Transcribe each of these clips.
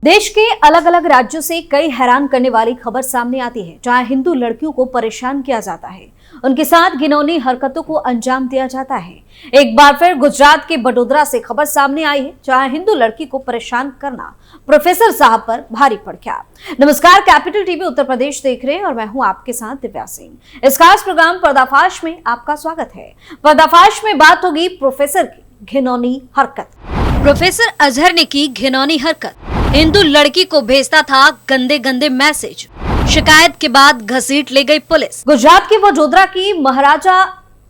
देश के अलग अलग राज्यों से कई हैरान करने वाली खबर सामने आती है, जहां हिंदू लड़कियों को परेशान किया जाता है, उनके साथ घिनौनी हरकतों को अंजाम दिया जाता है। एक बार फिर गुजरात के बड़ोदरा से खबर सामने आई है, जहां हिंदू लड़की को परेशान करना प्रोफेसर साहब पर भारी पड़ गया। नमस्कार, कैपिटल टीवी उत्तर प्रदेश देख रहे हैं और मैं हूं आपके साथ दिव्या सिंह। इस खास प्रोग्राम पर्दाफाश में आपका स्वागत है। पर्दाफाश में बात होगी प्रोफेसर की घिनौनी हरकत। प्रोफेसर अजहर ने की घिनौनी हरकत। हिंदू लड़की को भेजता था गंदे गंदे मैसेज। शिकायत के बाद घसीट ले गई पुलिस। गुजरात के वडोदरा की महाराजा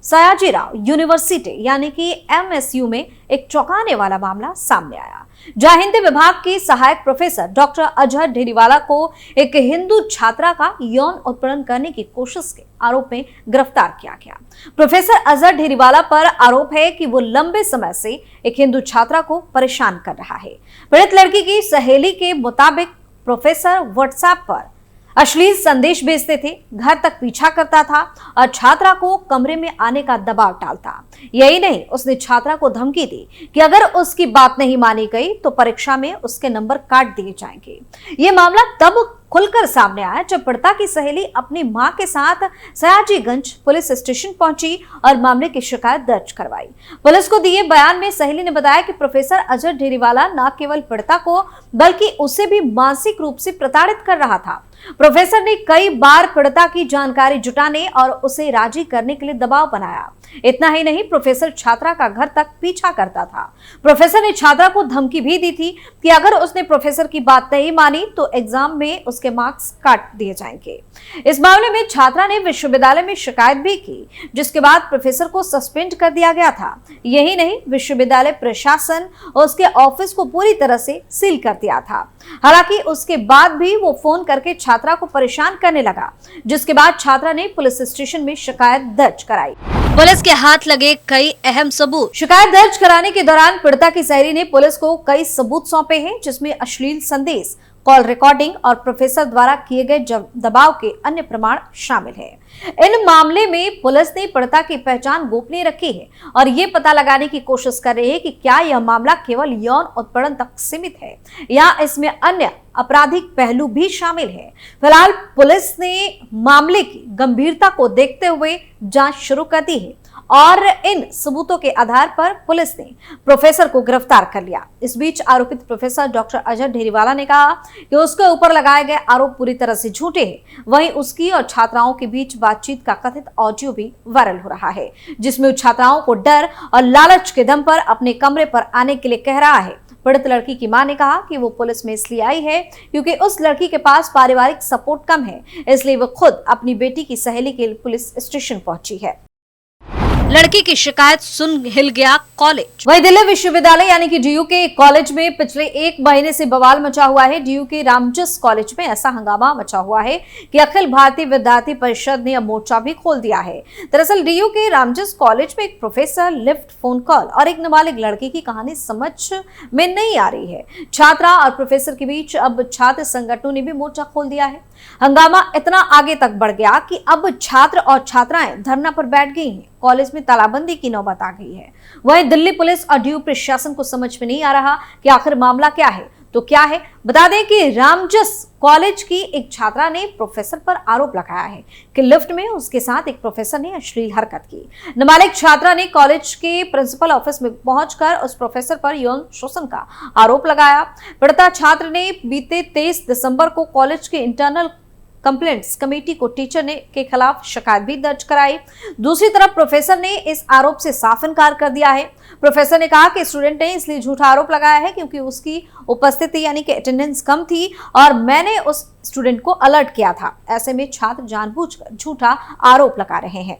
सयाजीराव यूनिवर्सिटी यानी कि MSU में एक चौंकाने वाला मामला सामने आया, जहां हिंदी विभाग की सहायक प्रोफेसर डॉक्टर अजहर ढेरीवाला को एक हिंदू छात्रा का यौन उत्पीड़न करने की कोशिश के आरोप में गिरफ्तार किया गया। प्रोफेसर अजहर ढेरीवाला पर आरोप है कि वो लंबे समय से एक हिंदू छात्रा को परेशान कर रहा है। पीड़ित लड़की की सहेली के मुताबिक प्रोफेसर व्हाट्सएप पर अश्लील संदेश भेजते थे, घर तक पीछा करता था और छात्रा को कमरे में आने का दबाव डालता। यही नहीं, उसने छात्रा को धमकी दी कि अगर उसकी बात नहीं मानी गई तो परीक्षा में उसके नंबर काट दिए जाएंगे। ये मामला तब खुलकर सामने आया जब पीड़िता की सहेली अपनी मां के साथ सयाजीगंज पुलिस स्टेशन पहुंची और मामले की शिकायत दर्ज करवाई। पुलिस को दिए बयान में सहेली ने बताया कि प्रोफेसर अजहर ढेरीवाला न केवल पीड़िता को बल्कि उसे भी मानसिक रूप से प्रताड़ित कर रहा था। प्रोफेसर ने कई बार पीड़िता की जानकारी जुटाने और उसे राजी करने के लिए दबाव बनाया। इतना ही नहीं, प्रोफेसर छात्रा का घर तक पीछा करता था। प्रोफेसर ने छात्रा को धमकी भी दी थी कि अगर उसने प्रोफेसर की बात नहीं मानी तो एग्जाम में उसके मार्क्स काट दिए जाएंगे। इस मामले में छात्रा ने विश्वविद्यालय में शिकायत भी की, जिसके बाद प्रोफेसर को सस्पेंड कर दिया गया था। यही नहीं, विश्वविद्यालय प्रशासन उसके ऑफिस को पूरी तरह से सील कर दिया था। हालांकि उसके बाद भी वो फोन करके छात्रा को परेशान करने लगा, जिसके बाद छात्रा ने पुलिस स्टेशन में शिकायत दर्ज कराई। पुलिस के हाथ लगे कई अहम सबूत। शिकायत दर्ज कराने के दौरान पीड़िता की सहेली ने पुलिस को कई सबूत सौंपे हैं, जिसमें अश्लील संदेश, कॉल रिकॉर्डिंग और प्रोफेसर द्वारा किए गए दबाव के अन्य प्रमाण शामिल हैं। इन मामले में पुलिस ने पीड़िता की पहचान गोपनीय रखी है और ये पता लगाने की कोशिश कर रही है कि क्या यह मामला केवल यौन उत्पीड़न तक सीमित है या इसमें अन्य आपराधिक पहलू भी शामिल है। फिलहाल पुलिस ने मामले की गंभीरता को देखते हुए जांच शुरू कर दी है और इन सबूतों के आधार पर पुलिस ने प्रोफेसर को गिरफ्तार कर लिया। इस बीच आरोपित प्रोफेसर डॉक्टर अजहर ढेरीवाला ने कहा कि उसके ऊपर लगाए गए आरोप पूरी तरह से झूठे हैं। वहीं उसकी और छात्राओं के बीच बातचीत का कथित ऑडियो भी वायरल हो रहा है, जिसमें छात्राओं को डर और लालच के दम पर अपने कमरे पर आने के लिए कह रहा है। पीड़ित लड़की की मां ने कहा कि वो पुलिस में इसलिए आई है क्योंकि उस लड़की के पास पारिवारिक सपोर्ट कम है, इसलिए वो खुद अपनी बेटी की सहेली के लिए पुलिस स्टेशन पहुंची है। लड़की की शिकायत सुन हिल गया कॉलेज। वहीं दिल्ली विश्वविद्यालय यानी कि DU के कॉलेज में पिछले एक महीने से बवाल मचा हुआ है। DU के रामजस कॉलेज में ऐसा हंगामा मचा हुआ है कि अखिल भारतीय विद्यार्थी परिषद ने अब मोर्चा भी खोल दिया है। दरअसल DU के रामजस कॉलेज में एक प्रोफेसर, लिफ्ट, फोन कॉल और एक नाबालिग लड़की की कहानी समझ में नहीं आ रही है। छात्रा और प्रोफेसर के बीच अब छात्र संगठनों ने भी मोर्चा खोल दिया है। हंगामा इतना आगे तक बढ़ गया कि अब छात्र और छात्राएं धरना पर बैठ गई हैं। कॉलेज में तालाबंदी की नौबत आ गई है। वहीं दिल्ली पुलिस और DU प्रशासन को समझ में नहीं आ रहा कि आखिर मामला क्या है तो क्या है। बता दें कि रामजस कॉलेज की एक छात्रा ने प्रोफेसर पर आरोप लगाया है कि लिफ्ट में उसके साथ एक प्रोफेसर ने अश्लील हरकत की। नाबालिग छात्रा ने कॉलेज के प्रिंसिपल ऑफिस में पहुंचकर उस प्रोफेसर पर यौन शोषण का आरोप लगाया। पीड़िता छात्र ने बीते 23 दिसंबर को कॉलेज के इंटरनल कंप्लेंट्स कमेटी को टीचर के खिलाफ शिकायत भी दर्ज कराई। दूसरी तरफ प्रोफेसर ने इस आरोप से साफ इनकार कर दिया है। प्रोफेसर ने कहा कि स्टूडेंट ने इसलिए झूठा आरोप लगाया है क्योंकि उसकी उपस्थिति यानी कि अटेंडेंस कम थी और मैंने उस स्टूडेंट को अलर्ट किया था। ऐसे में छात्र जानबूझकर झूठा आरोप लगा रहे हैं।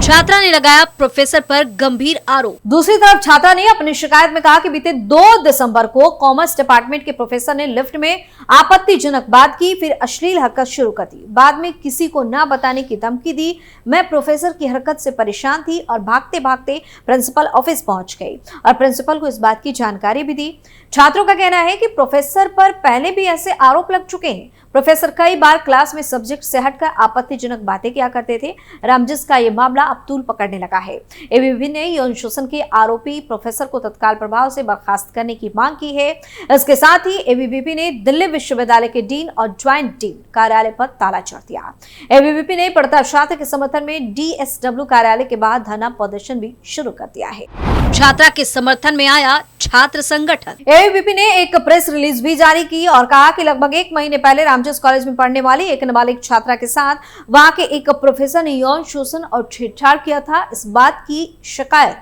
छात्रा ने लगाया प्रोफेसर पर गंभीर आरोप। दूसरी तरफ छात्रा ने अपनी शिकायत में कहा कि बीते 2 दिसंबर को कॉमर्स डिपार्टमेंट के प्रोफेसर ने लिफ्ट में आपत्तिजनक बात की, फिर अश्लील हरकत शुरू कर दी। बाद में किसी को न बताने की धमकी दी। मैं प्रोफेसर की हरकत से परेशान थी और भागते भागते प्रिंसिपल ऑफिस पहुंच गई और प्रिंसिपल को इस बात की जानकारी भी दी। छात्रों का कहना है कि प्रोफेसर पर पहले भी ऐसे आरोप लग चुके हैं। प्रोफेसर कई बार क्लास में सब्जेक्ट से हटकर आपत्तिजनक बातें किया करते थे। रामजिस का ये मामला अब तूल पकड़ने लगा है। एबीवीपी ने यौन शोषण के आरोपी प्रोफेसर को तत्काल प्रभाव से बर्खास्त करने की मांग की है। इसके साथ ही एबीवीपी ने दिल्ली विश्वविद्यालय के डीन और ज्वाइंट डीन कार्यालय पर ताला चढ़ दिया। एबीवीपी ने पढ़ता छात्र के समर्थन में डीएसडब्ल्यू कार्यालय के बाहर धरना प्रदर्शन भी शुरू कर दिया है। छात्रा के समर्थन में आया छात्र संगठन। एबीवीपी ने एक प्रेस रिलीज भी जारी की और कहा कि लगभग 1 महीने पहले रामजिस कॉलेज में पढ़ने वाली एक नाबालिग छात्रा के साथ वहां के एक प्रोफेसर ने यौन शोषण और छेड़छाड़ किया था। इस बात की शिकायत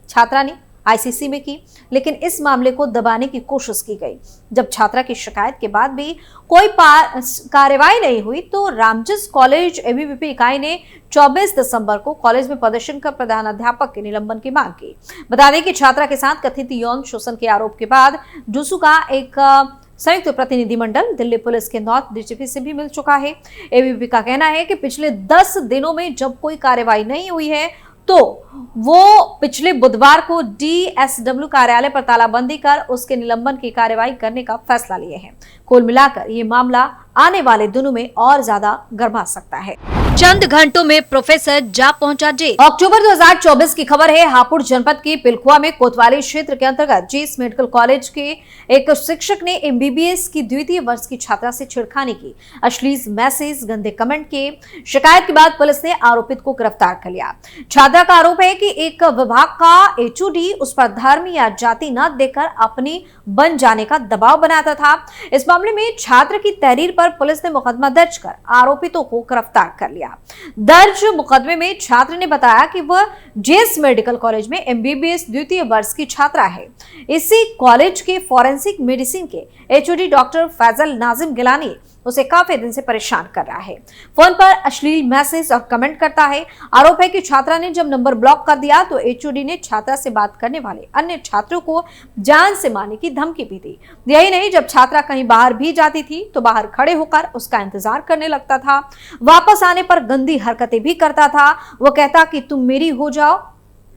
छात्रा ने आईसीसी में की, लेकिन इस मामले को दबाने की कोशिश की गई। जब छात्रा की शिकायत के बाद भी कोई कार्रवाई नहीं हुई तो रामजिस कॉलेज एबीवीपी इकाई ने 24 दिसंबर को कॉलेज में प्रदर्शन कर प्रधानाध्यापक के निलंबन की मांग की। बता दें कि छात्रा के साथ कथित यौन शोषण के आरोप के बाद डूसू का एक संयुक्त प्रतिनिधिमंडल दिल्ली पुलिस के नॉर्थ डीजीपी से भी मिल चुका है। एबीवीपी का कहना है कि पिछले 10 दिनों में जब कोई कार्रवाई नहीं हुई है तो वो पिछले बुधवार को डीएसडब्ल्यू कार्यालय पर तालाबंदी कर उसके निलंबन की कार्रवाई करने का फैसला लिए हैं। कुल मिलाकर ये मामला आने वाले दिनों में और ज्यादा गर्मा सकता है। चंद घंटों में प्रोफेसर जा पहुंचा जेल। अक्टूबर 2024 की खबर है। हापुड़ जनपद के पिलखुआ में कोतवाली क्षेत्र के अंतर्गत जेएस मेडिकल कॉलेज के एक शिक्षक ने एमबीबीएस की द्वितीय वर्ष की छात्रा से छेड़खानी की, अश्लील मैसेज, गंदे कमेंट के। शिकायत के बाद पुलिस ने आरोपित को गिरफ्तार कर लिया। छात्रा का आरोप है कि एक विभाग का एचओडी उस पर धर्म या जाति न देकर अपनी बन जाने का दबाव बनाता था। इस मामले में छात्र की तहरीर पर पुलिस ने मुकदमा दर्ज कर आरोपितों को गिरफ्तार कर लिया। दर्ज मुकदमे में छात्र ने बताया कि वह जेएस मेडिकल कॉलेज में एमबीबीएस द्वितीय वर्ष की छात्रा है। इसी कॉलेज के फॉरेंसिक मेडिसिन के एचओडी डॉक्टर फैजल नाजिम गिलानी उसे काफी दिन से परेशान कर रहा है। फोन पर अश्लील मैसेज और कमेंट करता है। आरोप है कि छात्रा ने जब नंबर ब्लॉक कर दिया तो एचओडी ने छात्रा से बात करने वाले अन्य छात्रों को जान से मारने की धमकी भी दी। यही नहीं, जब छात्रा कहीं बाहर भी जाती थी तो बाहर खड़े होकर उसका इंतजार करने लगता था। वापस आने पर गंदी हरकतें भी करता था। वो कहता कि तुम मेरी हो जाओ,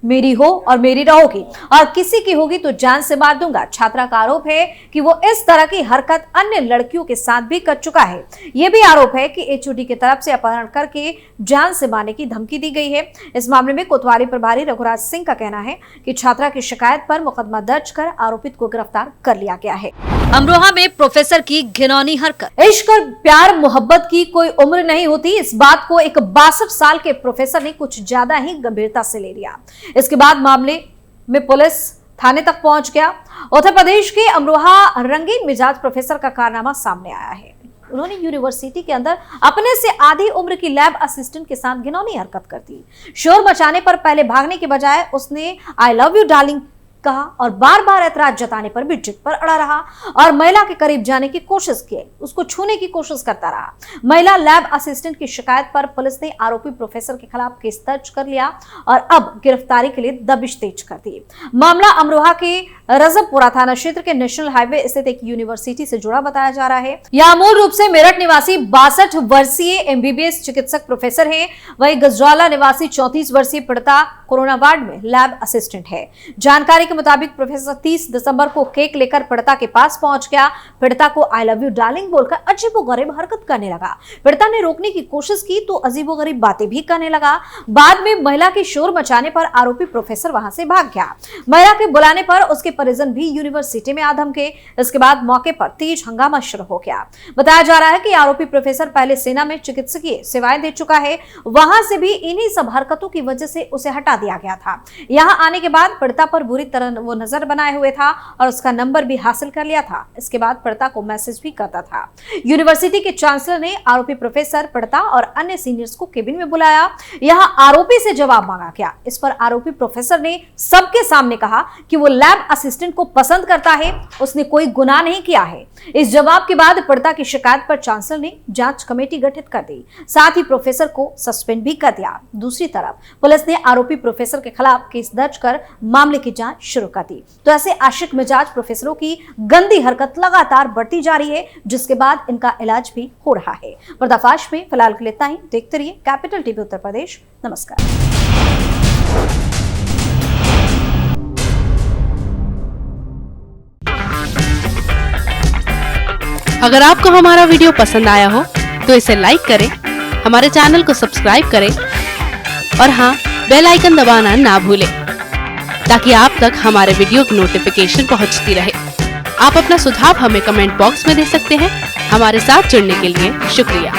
मेरी हो और मेरी रहोगी, और किसी की होगी तो जान से मार दूंगा। छात्रा का आरोप है कि वो इस तरह की हरकत अन्य लड़कियों के साथ भी कर चुका है। यह भी आरोप है कि एचओडी की तरफ से अपहरण करके जान से मारने की धमकी दी गई है। इस मामले में कोतवाली प्रभारी रघुराज सिंह का कहना है कि छात्रा की शिकायत पर मुकदमा दर्ज कर आरोपित को गिरफ्तार कर लिया गया है। अमरोहा में प्रोफेसर की घिनौनी हरकत। इश्क और प्यार मोहब्बत की कोई उम्र नहीं होती, इस बात को एक 62 साल के प्रोफेसर ने कुछ ज्यादा ही गंभीरता से ले लिया। इसके बाद मामले में पुलिस थाने तक पहुंच गया। उत्तर प्रदेश के अमरोहा रंगीन मिजाज प्रोफेसर का कारनामा सामने आया है। उन्होंने यूनिवर्सिटी के अंदर अपने से आधी उम्र की लैब असिस्टेंट के साथ घिनौनी हरकत कर दी। शोर मचाने पर पहले भागने के बजाय उसने आई लव यू डार्लिंग कहा और बार बार ऐतराज जताने पर भी जिद पर अड़ा रहा और महिला के करीब जाने की कोशिश की, उसको छूने की कोशिश करता रहा। महिला लैब असिस्टेंट की शिकायत पर पुलिस ने आरोपी प्रोफेसर के खिलाफ केस दर्ज कर लिया और अब गिरफ्तारी के लिए दबिश तेज कर दी। मामला अमरोहा के रजबपुरा थाना क्षेत्र के नेशनल हाईवे स्थित एक यूनिवर्सिटी से जुड़ा बताया जा रहा है। यहाँ मूल रूप से मेरठ निवासी 62 वर्षीय एमबीबीएस चिकित्सक प्रोफेसर है। वहीं गजराला निवासी 34 वर्षीय पीड़िता कोरोना वार्ड में लैब असिस्टेंट है। जानकारी के मुताबिक प्रोफेसर 30 दिसंबर को केक लेकर पीड़िता के पास पहुंच गया। पीड़िता को आई लव यू डार्लिंग बोलकर अजीबोगरीब हरकत करने लगा। पीड़िता ने रोकने की कोशिश की तो अजीबोगरीब बातें भी करने लगा। बाद में महिला के शोर मचाने पर आरोपी प्रोफेसर वहां से भाग गया। महिला के बुलाने पर उसके परिजन भी यूनिवर्सिटी में आ धमके। इसके बाद मौके पर तेज हंगामा शुरू हो गया। बताया जा रहा है कि आरोपी प्रोफेसर पहले सेना में चिकित्सकीय सेवाएं दे चुका है। वहां से भी इन्हीं सब हरकतों की वजह से उसे हटा दिया गया था। यहां आने के बाद पीड़िता पर बुरी तरह वो नजर बनाए हुए था और उसका नंबर भी हासिल कर लिया था। इसके बाद पीड़िता को मैसेज भी करता था। यूनिवर्सिटी के चांसलर ने आरोपी प्रोफेसर, पीड़िता और अन्य सीनियर्स को केबिन में बुलाया। यहां आरोपी से जवाब मांगा गया। इस पर आरोपी प्रोफेसर ने सबके सामने कहा कि वो लैब असिस्टेंट को पसंद करता है, उसने कोई गुनाह नहीं किया है। इस जवाब के बाद पीड़िता की शिकायत पर चांसलर ने जांच कमेटी गठित कर दी, साथ ही प्रोफेसर को सस्पेंड भी कर दिया। दूसरी तरफ पुलिस ने आरोपी प्रोफेसर के खिलाफ केस दर्ज कर मामले की जांच शुरू कर दी। तो ऐसे आशिक मिजाज प्रोफेसरों की गंदी हरकत लगातार बढ़ती जा रही है, जिसके बाद इनका इलाज भी हो रहा है। पर्दाफाश में फिलहाल के लिए इतना ही। देखते रहिए कैपिटल टीवी उत्तर प्रदेश। नमस्कार। अगर आपको हमारा वीडियो पसंद आया हो तो इसे लाइक करें, हमारे चैनल को सब्सक्राइब करें और हाँ, बेल आइकन दबाना ना भूलें ताकि आप तक हमारे वीडियो की नोटिफिकेशन पहुंचती रहे। आप अपना सुझाव हमें कमेंट बॉक्स में दे सकते हैं। हमारे साथ जुड़ने के लिए शुक्रिया।